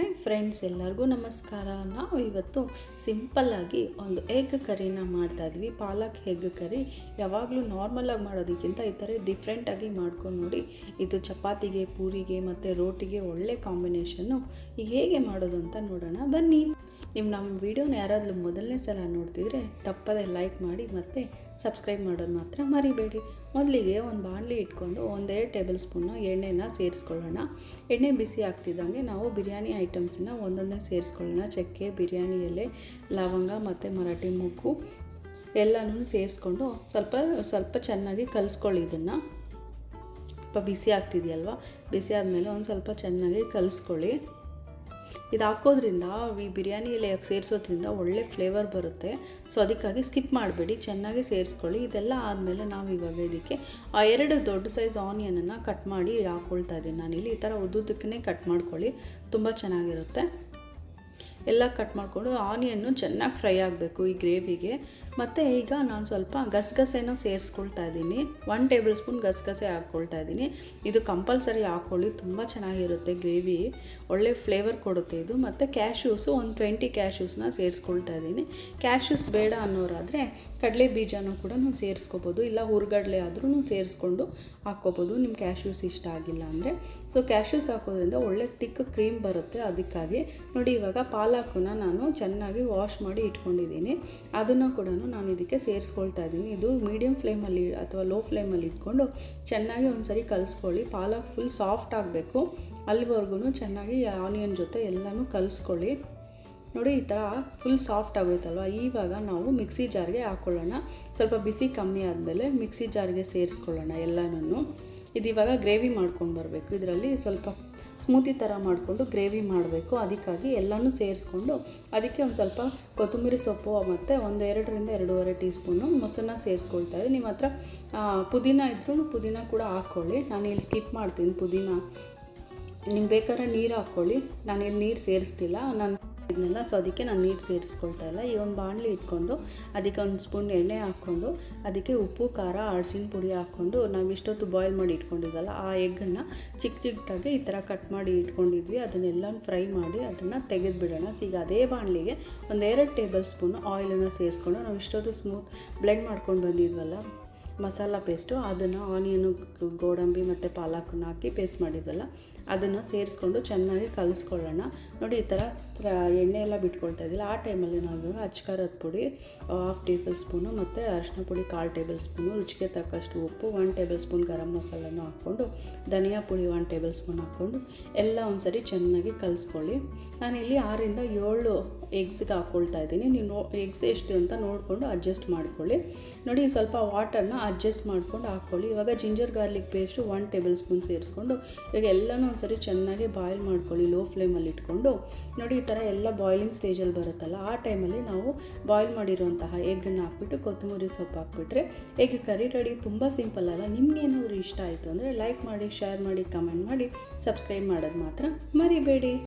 Hi friends, ಎಲ್ಲರಿಗೂ ನಮಸ್ಕಾರ. ನಾವು ಇವತ್ತು ಸಿಂಪಲ್ಲಾಗಿ ಒಂದು ಎಗ್ ಕರಿನ ಮಾಡ್ತಾಯಿದ್ವಿ. ಪಾಲಕ್ ಎಗ್ ಕರಿ ಯಾವಾಗಲೂ ನಾರ್ಮಲಾಗಿ ಮಾಡೋದಕ್ಕಿಂತ ಈ ಥರ ಡಿಫ್ರೆಂಟಾಗಿ ಮಾಡ್ಕೊಂಡು ನೋಡಿ. ಇದು ಚಪಾತಿಗೆ, ಪೂರಿಗೆ ಮತ್ತು ರೋಟಿಗೆ ಒಳ್ಳೆ ಕಾಂಬಿನೇಷನ್ನು. ಈಗ ಹೇಗೆ ಮಾಡೋದು ಅಂತ ನೋಡೋಣ ಬನ್ನಿ. ನಮ್ಮ ವಿಡಿಯೋನ ಯಾರಾದರೂ ಮೊದಲನೇ ಸಲ ನೋಡ್ತಿದ್ರೆ ತಪ್ಪದೆ ಲೈಕ್ ಮಾಡಿ ಮತ್ತು ಸಬ್ಸ್ಕ್ರೈಬ್ ಮಾಡೋದು ಮಾತ್ರ ಮರಿಬೇಡಿ. ಮೊದಲಿಗೆ ಒಂದು ಬಾಣಲಿ ಇಟ್ಕೊಂಡು 1-2 ಟೇಬಲ್ ಸ್ಪೂನು ಎಣ್ಣೆನ ಸೇರಿಸ್ಕೊಳ್ಳೋಣ. ಎಣ್ಣೆ ಬಿಸಿ ಆಗ್ತಿದ್ದಂಗೆ ನಾವು ಬಿರಿಯಾನಿ ಐಟಮ್ಸನ್ನ ಒಂದೊಂದೇ ಸೇರಿಸ್ಕೊಳ್ಳೋಣ. ಚಕ್ಕೆ, ಬಿರಿಯಾನಿ ಎಲೆ, ಲವಂಗ ಮತ್ತು ಮರಾಠಿ ಮೊಗ್ಗು ಎಲ್ಲನೂ ಸೇರಿಸ್ಕೊಂಡು ಸ್ವಲ್ಪ ಚೆನ್ನಾಗಿ ಕಲಿಸ್ಕೊಳ್ಳಿ. ಇದನ್ನು ಸ್ವಲ್ಪ ಬಿಸಿ ಆಗ್ತಿದೆಯಲ್ವ, ಬಿಸಿ ಆದಮೇಲೆ ಒಂದು ಸ್ವಲ್ಪ ಚೆನ್ನಾಗಿ ಕಲಿಸ್ಕೊಳ್ಳಿ. ಇದು ಹಾಕೋದ್ರಿಂದ ಈ ಬಿರಿಯಾನಿ ಎಲೆ ಸೇರಿಸೋದ್ರಿಂದ ಒಳ್ಳೆ ಫ್ಲೇವರ್ ಬರುತ್ತೆ. ಸೊ ಅದಕ್ಕಾಗಿ ಸ್ಕಿಪ್ ಮಾಡಬೇಡಿ, ಚೆನ್ನಾಗಿ ಸೇರಿಸ್ಕೊಳ್ಳಿ. ಇದೆಲ್ಲ ಆದಮೇಲೆ ನಾವು ಇವಾಗ ಇದಕ್ಕೆ 2 ದೊಡ್ಡ ಸೈಜ್ ಆನಿಯನನ್ನು ಕಟ್ ಮಾಡಿ ಹಾಕ್ಕೊಳ್ತಾ ಇದ್ದೀನಿ. ನಾನಿಲ್ಲಿ ಈ ಥರ ಉದ್ದುದಕ್ಕೇ ಕಟ್ ಮಾಡ್ಕೊಳ್ಳಿ, ತುಂಬ ಚೆನ್ನಾಗಿರುತ್ತೆ. ಎಲ್ಲ ಕಟ್ ಮಾಡಿಕೊಂಡು ಆನಿಯನ್ನು ಚೆನ್ನಾಗಿ ಫ್ರೈ ಆಗಬೇಕು ಈ ಗ್ರೇವಿಗೆ. ಮತ್ತು ಈಗ ನಾನು ಸ್ವಲ್ಪ ಗಸಗಸೆನೂ ಸೇರಿಸ್ಕೊಳ್ತಾ ಇದ್ದೀನಿ. 1 ಟೇಬಲ್ ಸ್ಪೂನ್ ಗಸಗಸೆ ಹಾಕ್ಕೊಳ್ತಾ ಇದ್ದೀನಿ. ಇದು ಕಂಪಲ್ಸರಿ ಹಾಕ್ಕೊಳ್ಳಿ, ತುಂಬ ಚೆನ್ನಾಗಿರುತ್ತೆ ಗ್ರೇವಿ, ಒಳ್ಳೆ ಫ್ಲೇವರ್ ಕೊಡುತ್ತೆ ಇದು. ಮತ್ತು ಕ್ಯಾಶ್ಯೂಸು ಒಂದು 20 ಕ್ಯಾಶ್ಯೂಸ್ನ ಸೇರಿಸ್ಕೊಳ್ತಾ ಇದ್ದೀನಿ. ಕ್ಯಾಶ್ಯೂಸ್ ಬೇಡ ಅನ್ನೋರಾದರೆ ಕಡಲೆ ಬೀಜನೂ ಕೂಡ ಸೇರಿಸ್ಕೋಬೋದು, ಇಲ್ಲ ಹುರ್ಗಡಲೆ ಆದ್ರೂ ಸೇರಿಸ್ಕೊಂಡು ಹಾಕ್ಕೋಬೋದು, ನಿಮ್ಮ ಕ್ಯಾಶ್ಯೂಸ್ ಇಷ್ಟ ಆಗಿಲ್ಲ ಅಂದರೆ. ಸೊ ಕ್ಯಾಶ್ಯೂಸ್ ಹಾಕೋದ್ರಿಂದ ಒಳ್ಳೆ ತಿಕ್ ಕ್ರೀಮ್ ಬರುತ್ತೆ. ಅದಕ್ಕಾಗಿ ನೋಡಿ, ಇವಾಗ ಪಾಲಕನ್ನ ನಾನು ಚೆನ್ನಾಗಿ ವಾಶ್ ಮಾಡಿ ಇಟ್ಕೊಂಡಿದ್ದೀನಿ. ಅದನ್ನು ಕೂಡ ನಾನು ಇದಕ್ಕೆ ಸೇರಿಸ್ಕೊಳ್ತಾ ಇದ್ದೀನಿ. ಇದು ಮೀಡಿಯಮ್ ಫ್ಲೇಮಲ್ಲಿ ಅಥವಾ ಲೋ ಫ್ಲೇಮಲ್ಲಿ ಇಟ್ಕೊಂಡು ಚೆನ್ನಾಗಿ ಒಂದ್ಸರಿ ಕಲಿಸ್ಕೊಳ್ಳಿ. ಪಾಲಕ್ ಫುಲ್ ಸಾಫ್ಟ್ ಆಗಬೇಕು, ಅಲ್ಲಿವರೆಗೂ ಚೆನ್ನಾಗಿ ಆನಿಯನ್ ಜೊತೆ ಎಲ್ಲನೂ ಕಲಿಸ್ಕೊಳ್ಳಿ. ನೋಡಿ, ಈ ಥರ ಫುಲ್ ಸಾಫ್ಟ್ ಆಗೋಯ್ತಲ್ವ. ಇವಾಗ ನಾವು ಮಿಕ್ಸಿ ಜಾರ್ಗೆ ಹಾಕ್ಕೊಳ್ಳೋಣ. ಸ್ವಲ್ಪ ಬಿಸಿ ಕಮ್ಮಿ ಆದಮೇಲೆ ಮಿಕ್ಸಿ ಜಾರ್ಗೆ ಸೇರಿಸ್ಕೊಳ್ಳೋಣ ಎಲ್ಲನೂ. ಇದು ಇವಾಗ ಗ್ರೇವಿ ಮಾಡ್ಕೊಂಡು ಬರಬೇಕು. ಇದರಲ್ಲಿ ಸ್ವಲ್ಪ ಸ್ಮೂತಿ ಥರ ಮಾಡಿಕೊಂಡು ಗ್ರೇವಿ ಮಾಡಬೇಕು. ಅದಕ್ಕಾಗಿ ಎಲ್ಲನೂ ಸೇರಿಸ್ಕೊಂಡು ಅದಕ್ಕೆ ಒಂದು ಸ್ವಲ್ಪ ಕೊತ್ತಂಬರಿ ಸೊಪ್ಪು ಮತ್ತು 2-2.5 ಟೀ ಸ್ಪೂನು ಮೊಸರನ್ನ ಸೇರಿಸ್ಕೊಳ್ತಾ ಇದ್ದೀನಿ. ನಿಮ್ಮ ಹತ್ರ ಪುದೀನ ಇದ್ರೂ ಪುದೀನ ಕೂಡ ಹಾಕ್ಕೊಳ್ಳಿ. ನಾನು ಇಲ್ಲಿ ಸ್ಕಿಪ್ ಮಾಡ್ತೀನಿ ಪುದೀನ. ನಿಮ್ಗೆ ಬೇಕಾದ್ರೆ ನೀರು ಹಾಕ್ಕೊಳ್ಳಿ, ನಾನಿಲ್ಲಿ ನೀರು ಸೇರಿಸ್ತಿಲ್ಲ ಇದನ್ನೆಲ್ಲ. ಸೊ ಅದಕ್ಕೆ ನಾನು ನೀರು ಸೇರಿಸ್ಕೊಳ್ತಾ ಇಲ್ಲ. ಈ ಒಂದು ಬಾಣಲಿ ಇಟ್ಕೊಂಡು ಅದಕ್ಕೆ 1 ಸ್ಪೂನ್ ಎಣ್ಣೆ ಹಾಕ್ಕೊಂಡು ಅದಕ್ಕೆ ಉಪ್ಪು, ಖಾರ, ಅರಸಿನ ಪುಡಿ ಹಾಕ್ಕೊಂಡು ನಾವು ಇಷ್ಟೊತ್ತು ಬಾಯ್ಲ್ ಮಾಡಿ ಇಟ್ಕೊಂಡಿದ್ದಲ್ಲ ಆ ಎಗ್ಗನ್ನು ಚಿಕ್ಕದಾಗಿ ಈ ಥರ ಕಟ್ ಮಾಡಿ ಇಟ್ಕೊಂಡಿದ್ವಿ, ಅದನ್ನೆಲ್ಲ ಫ್ರೈ ಮಾಡಿ ಅದನ್ನು ತೆಗೆದುಬಿಡೋಣ. ಸೊ ಈಗ ಅದೇ ಬಾಣಲಿಗೆ 1-2 ಟೇಬಲ್ ಸ್ಪೂನು ಆಯಿಲನ್ನು ಸೇರಿಸ್ಕೊಂಡು ನಾವು ಇಷ್ಟೊತ್ತು ಸ್ಮೂತ್ ಬ್ಲೆಂಡ್ ಮಾಡ್ಕೊಂಡು ಬಂದಿದ್ವಲ್ಲ ಮಸಾಲ ಪೇಸ್ಟು, ಅದನ್ನು ಆನಿಯನು, ಗೋಡಂಬಿ ಮತ್ತು ಪಾಲಕನ್ನು ಹಾಕಿ ಪೇಸ್ಟ್ ಮಾಡಿದ್ವಲ್ಲ ಅದನ್ನು ಸೇರಿಸ್ಕೊಂಡು ಚೆನ್ನಾಗಿ ಕಲಿಸ್ಕೊಳ್ಳೋಣ. ನೋಡಿ, ಈ ಥರ ಎಣ್ಣೆ ಎಲ್ಲ ಬಿಟ್ಕೊಳ್ತಾ ಇದ್ದಿಲ್ಲ. ಆ ಟೈಮಲ್ಲಿ ನಾವು ಇವಾಗ ಅಚ್ಕಾರದ ಪುಡಿ 1/2 ಟೇಬಲ್ ಸ್ಪೂನು ಮತ್ತು ಅರಿಶಿನ ಪುಡಿ 1/4 ಟೇಬಲ್ ಸ್ಪೂನು, ರುಚಿಗೆ ತಕ್ಕಷ್ಟು ಉಪ್ಪು, 1 ಟೇಬಲ್ ಸ್ಪೂನ್ ಗರಂ ಮಸಾಲನ್ನು ಹಾಕ್ಕೊಂಡು, ಧನಿಯಾ ಪುಡಿ 1 ಟೇಬಲ್ ಸ್ಪೂನ್ ಹಾಕ್ಕೊಂಡು ಎಲ್ಲ ಒಂದ್ಸರಿ ಚೆನ್ನಾಗಿ ಕಲಿಸ್ಕೊಳ್ಳಿ. ನಾನಿಲ್ಲಿ 6-7 ಎಗ್ಸ್ಗೆ ಹಾಕ್ಕೊಳ್ತಾ ಇದ್ದೀನಿ. ನೀವು ಎಗ್ಸ್ ಎಷ್ಟು ಅಂತ ನೋಡಿಕೊಂಡು ಅಡ್ಜಸ್ಟ್ ಮಾಡ್ಕೊಳ್ಳಿ. ನೋಡಿ, ಸ್ವಲ್ಪ ವಾಟರ್ನ ಅಡ್ಜಸ್ಟ್ ಮಾಡ್ಕೊಂಡು ಹಾಕ್ಕೊಳ್ಳಿ. ಇವಾಗ ginger garlic paste 1 table spoon ಸೇರಿಸ್ಕೊಂಡು ಇವಾಗ ಎಲ್ಲನೂ ಒಂದ್ಸರಿ ಚೆನ್ನಾಗಿ ಬಾಯ್ಲ್ ಮಾಡ್ಕೊಳ್ಳಿ ಲೋ ಫ್ಲೇಮಲ್ಲಿ ಇಟ್ಕೊಂಡು. ನೋಡಿ, ಈ ಥರ ಎಲ್ಲ ಬಾಯ್ಲಿಂಗ್ ಸ್ಟೇಜಲ್ಲಿ ಬರುತ್ತಲ್ಲ ಆ ಟೈಮಲ್ಲಿ ನಾವು ಬಾಯ್ಲ್ ಮಾಡಿರೋಂತಹ ಎಗ್ಗನ್ನು ಹಾಕ್ಬಿಟ್ಟು ಕೊತ್ತಂಬರಿ ಸೊಪ್ಪು ಹಾಕ್ಬಿಟ್ರೆ ಎಗ್ ಕರಿ ರೆಡಿ. ತುಂಬ ಸಿಂಪಲ್ ಅಲ್ಲ? ನಿಮ್ಗೇನಾದರೂ ಇಷ್ಟ ಆಯಿತು ಅಂದರೆ ಲೈಕ್ ಮಾಡಿ, ಶೇರ್ ಮಾಡಿ, ಕಮೆಂಟ್ ಮಾಡಿ, ಸಬ್ಸ್ಕ್ರೈಬ್ ಮಾಡೋದು ಮಾತ್ರ ಮರಿಬೇಡಿ.